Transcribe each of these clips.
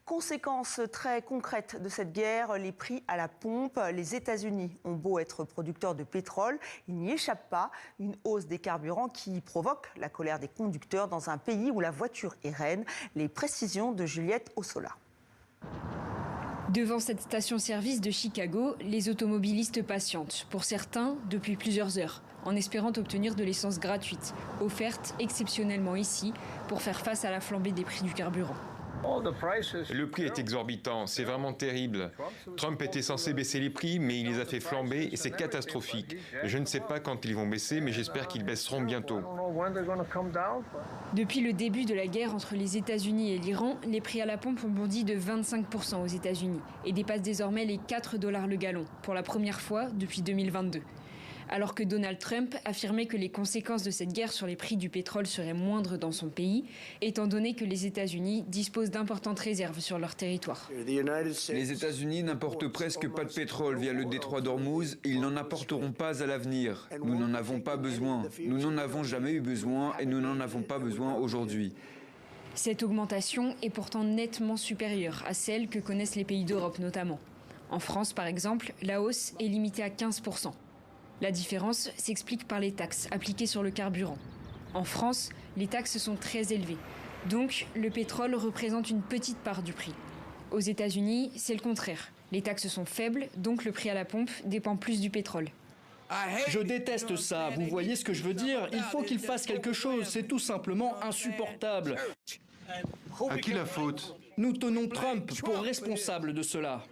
Conséquence très concrète de cette guerre, les prix à la pompe. Les États-Unis ont beau être producteurs de pétrole, ils n'y échappent pas. Une hausse des carburants qui provoque la colère des conducteurs dans un pays où la voiture est reine. Les précisions de Juliette Ossola. Devant cette station-service de Chicago, les automobilistes patientent, pour certains depuis plusieurs heures, en espérant obtenir de l'essence gratuite, offerte exceptionnellement ici pour faire face à la flambée des prix du carburant. Le prix est exorbitant, c'est vraiment terrible. Trump était censé baisser les prix, mais il les a fait flamber et c'est catastrophique. Je ne sais pas quand ils vont baisser, mais j'espère qu'ils baisseront bientôt. Depuis le début de la guerre entre les États-Unis et l'Iran, les prix à la pompe ont bondi de 25% aux États-Unis et dépassent désormais les 4 $ le gallon, pour la première fois depuis 2022. Alors que Donald Trump affirmait que les conséquences de cette guerre sur les prix du pétrole seraient moindres dans son pays, étant donné que les États-Unis disposent d'importantes réserves sur leur territoire. Les États-Unis n'importent presque pas de pétrole via le détroit d'Ormuz, ils n'en apporteront pas à l'avenir. Nous n'en avons pas besoin. Nous n'en avons jamais eu besoin et nous n'en avons pas besoin aujourd'hui. Cette augmentation est pourtant nettement supérieure à celle que connaissent les pays d'Europe notamment. En France, par exemple, la hausse est limitée à 15%. La différence s'explique par les taxes appliquées sur le carburant. En France, les taxes sont très élevées. Donc, le pétrole représente une petite part du prix. Aux États-Unis, c'est le contraire. Les taxes sont faibles, donc le prix à la pompe dépend plus du pétrole. Je déteste ça, vous voyez ce que je veux dire? Il faut qu'il fasse quelque chose, c'est tout simplement insupportable. À qui la faute? Nous tenons Trump pour responsable de cela.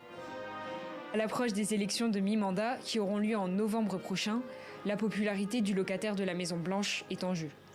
À l'approche des élections de mi-mandat qui auront lieu en novembre prochain, la popularité du locataire de la Maison-Blanche est en jeu.